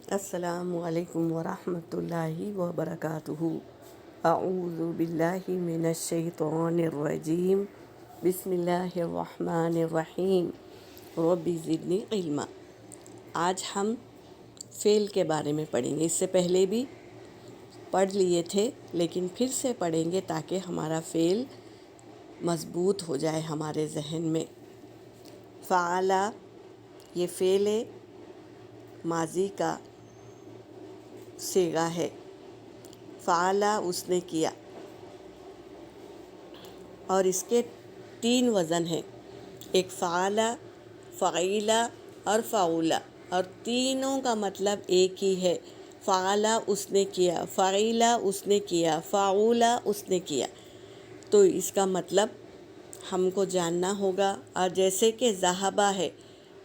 السلام علیکم ورحمۃ اللہ وبرکاتہ۔ اعوذ باللہ من الشیطان الرجیم، بسم اللہ الرحمن الرحیم، رب زدنی علما۔ آج ہم فعل کے بارے میں پڑھیں گے۔ اس سے پہلے بھی پڑھ لیے تھے لیکن پھر سے پڑھیں گے تاکہ ہمارا فعل مضبوط ہو جائے ہمارے ذہن میں۔ فعل یہ فعل ماضی کا صیغہ ہے۔ فعل اس نے کیا، اور اس کے 3 وزن ہیں، ایک فعل، فعیل اور فعول، اور تینوں کا مطلب ایک ہی ہے۔ فعل اس نے کیا، فعیل اس نے کیا، فعول اس نے کیا۔ تو اس کا مطلب ہم کو جاننا ہوگا۔ اور جیسے کہ ذہبہ ہے،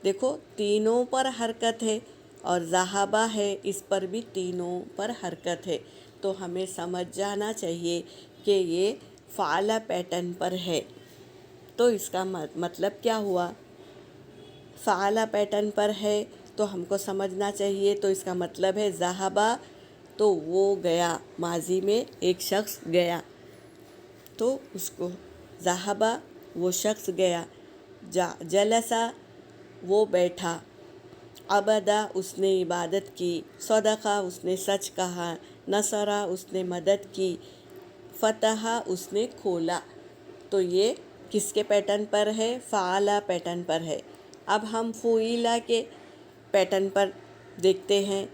دیکھو تینوں پر حرکت ہے، اور ذہبہ ہے اس پر بھی تینوں پر حرکت ہے، تو ہمیں سمجھ جانا چاہیے کہ یہ فعل پیٹرن پر ہے۔ تو اس کا مطلب کیا ہوا؟ فعل پیٹرن پر ہے تو ہم کو سمجھنا چاہیے، تو اس کا مطلب ہے ذہبہ تو وہ گیا، ماضی میں ایک شخص گیا، تو اس کو ذہبہ وہ شخص گیا۔ جلسہ وہ بیٹھا، عبدہ اس نے عبادت کی، صدقہ اس نے سچ کہا، نصرہ اس نے مدد کی، فتح اس نے کھولا۔ تو یہ کس کے پیٹرن پر ہے؟ فعل پیٹرن پر ہے۔ اب ہم فعیل کے پیٹرن پر دیکھتے ہیں۔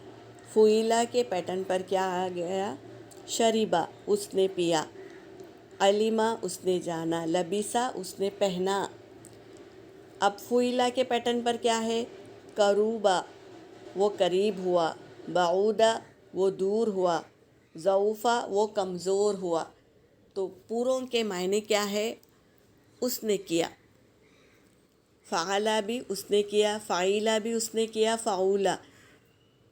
فعیل کے پیٹرن پر کیا آ گیا؟ شریبہ اس نے پیا، علمہ اس نے جانا، لبیسہ اس نے پہنا۔ اب فعیل کے پیٹرن پر کیا ہے؟ قروبہ وہ قریب ہوا، بعودہ وہ دور ہوا، ضعوفہ وہ کمزور ہوا۔ تو پوروں کے معنی کیا ہے؟ اس نے کیا۔ فعل بھی اس نے کیا، فعیل بھی اس نے کیا، فعول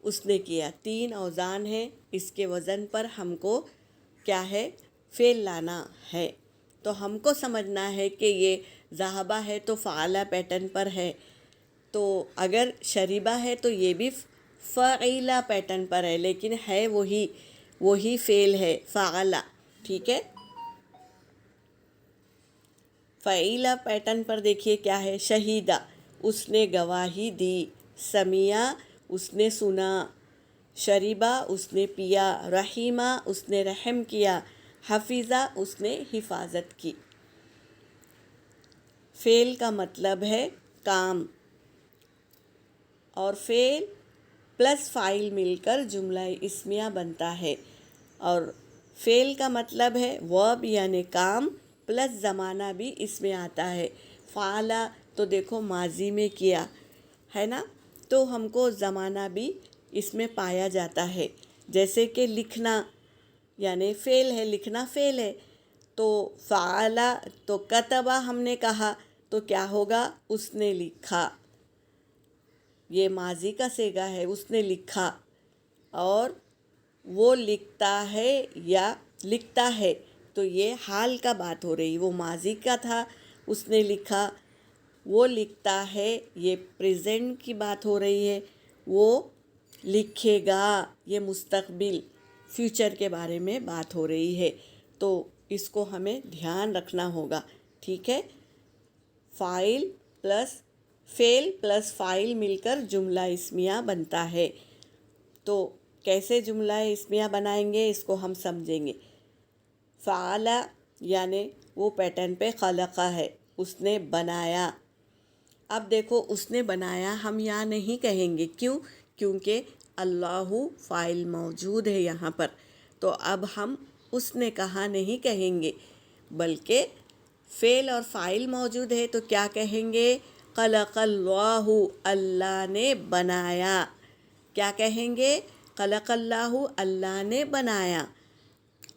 اس نے کیا۔ 3 اوزان ہیں، اس کے وزن پر ہم کو کیا ہے؟ فعل لانا ہے۔ تو ہم کو سمجھنا ہے کہ یہ ذہبہ ہے تو فعل پیٹرن پر ہے، تو اگر شریبہ ہے تو یہ بھی فعیل پیٹرن پر ہے، لیکن ہے وہی فعل ہے، فعل، ٹھیک ہے۔ فعیل پیٹرن پر دیکھیے کیا ہے؟ شہیدہ اس نے گواہی دی، سمیع اس نے سنا، شریبہ اس نے پیا، رحیمہ اس نے رحم کیا، حفیظہ اس نے حفاظت کی۔ فعل کا مطلب ہے کام، اور فعل پلس فاعل مل کر جملہ اسمیہ بنتا ہے، اور فعل کا مطلب ہے ورب یعنی کام پلس زمانہ بھی اس میں آتا ہے۔ فعل تو دیکھو ماضی میں کیا ہے نا، تو ہم کو زمانہ بھی اس میں پایا جاتا ہے۔ جیسے کہ لکھنا یعنی فعل ہے، لکھنا فعل ہے، تو فعل تو کتبہ ہم نے کہا تو کیا ہوگا؟ اس نے لکھا، یہ ماضی کا صیغہ ہے، اس نے لکھا۔ اور وہ لکھتا ہے یا لکھتا ہے تو یہ حال کا بات ہو رہی، وہ ماضی کا تھا، اس نے لکھا۔ وہ لکھتا ہے یہ پریزنٹ کی بات ہو رہی ہے، وہ لکھے گا یہ مستقبل فیوچر کے بارے میں بات ہو رہی ہے، تو اس کو ہمیں دھیان رکھنا ہوگا، ٹھیک ہے۔ فعل پلس فاعل مل کر جملہ اسمیہ بنتا ہے۔ تو کیسے جملہ اسمیہ بنائیں گے اس کو ہم سمجھیں گے۔ فعل یعنی وہ پیٹرن پہ خلقہ ہے، اس نے بنایا۔ اب دیکھو اس نے بنایا ہم یہاں نہیں کہیں گے، کیوں؟ کیونکہ اللہ فاعل موجود ہے یہاں پر، تو اب ہم اس نے کہا نہیں کہیں گے، بلکہ فعل اور فاعل موجود ہے تو کیا کہیں گے؟ خلق اللہ، اللہ نے بنایا۔ کیا کہیں گے؟ خلق اللہ، اللہ نے بنایا،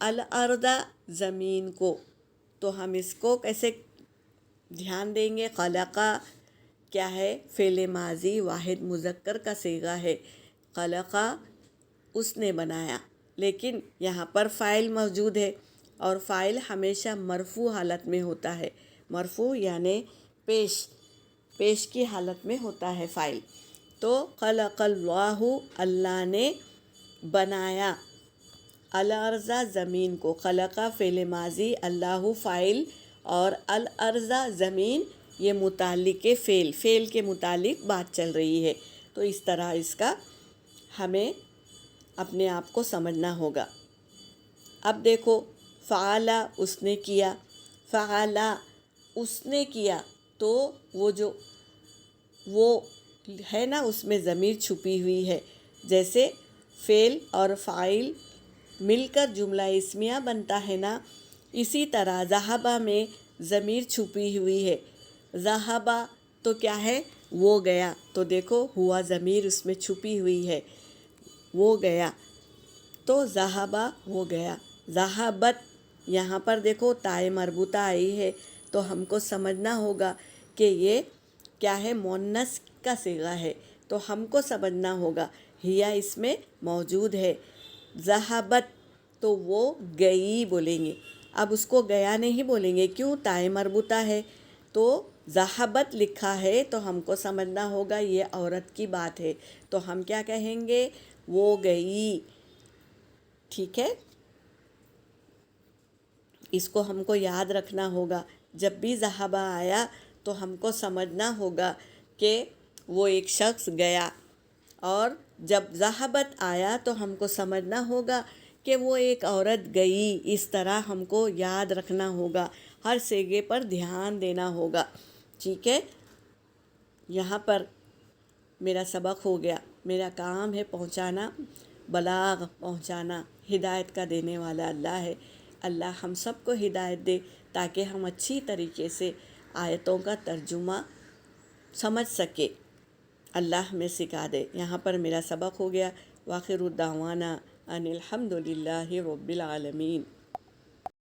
الارض زمین کو۔ تو ہم اس کو کیسے دھیان دیں گے؟ خلقہ کیا ہے؟ فعل ماضی واحد مذکر کا صیغہ ہے، خلقہ اس نے بنایا، لیکن یہاں پر فاعل موجود ہے، اور فاعل ہمیشہ مرفوع حالت میں ہوتا ہے، مرفوع یعنی پیش کی حالت میں ہوتا ہے فاعل۔ تو خلق اللہ، اللہ نے بنایا، الارض زمین کو، خلقہ فعل ماضی، اللہ فاعل، اور الارض زمین یہ متعلق فعل، فعل کے متعلق بات چل رہی ہے، تو اس طرح اس کا ہمیں اپنے آپ کو سمجھنا ہوگا۔ اب دیکھو فعل اس نے کیا، فعل اس نے کیا، تو وہ ہے نا اس میں ضمیر چھپی ہوئی ہے، جیسے فعل اور فاعل مل کر جملہ اسمیہ بنتا ہے نا، اسی طرح ذہبہ میں ضمیر چھپی ہوئی ہے، ذہبہ تو کیا ہے وہ گیا، تو دیکھو ہوا ضمیر اس میں چھپی ہوئی ہے، وہ گیا، تو ذہبہ وہ گیا، ذہبت یہاں پر دیکھو تائے مربوطہ آئی ہے، تو ہم کو سمجھنا ہوگا کہ یہ کیا ہے، مؤنث کا صیغہ ہے، تو ہم کو سمجھنا ہوگا ہیا اس میں موجود ہے، ذہبت تو وہ گئی بولیں گے، اب اس کو گیا نہیں بولیں گے، کیوں؟ تائے مربوطہ ہے، تو ذہبت لکھا ہے تو ہم کو سمجھنا ہوگا یہ عورت کی بات ہے، تو ہم کیا کہیں گے، وہ گئی، ٹھیک ہے؟ اس کو ہم کو یاد رکھنا ہوگا، جب بھی ذہبہ آیا تو ہم کو سمجھنا ہوگا کہ وہ ایک شخص گیا، اور جب ذہبت آیا تو ہم کو سمجھنا ہوگا کہ وہ ایک عورت گئی، اس طرح ہم کو یاد رکھنا ہوگا، ہر صیغے پر دھیان دینا ہوگا، ٹھیک ہے؟ یہاں پر میرا سبق ہو گیا، میرا کام ہے پہنچانا، بلاغ پہنچانا، ہدایت کا دینے والا اللہ ہے، اللہ ہم سب کو ہدایت دے تاکہ ہم اچھی طریقے سے آیتوں کا ترجمہ سمجھ سکے، اللہ ہمیں سکھا دے۔ یہاں پر میرا سبق ہو گیا، وآخر الدعوانا ان الحمد للہ رب العالمین۔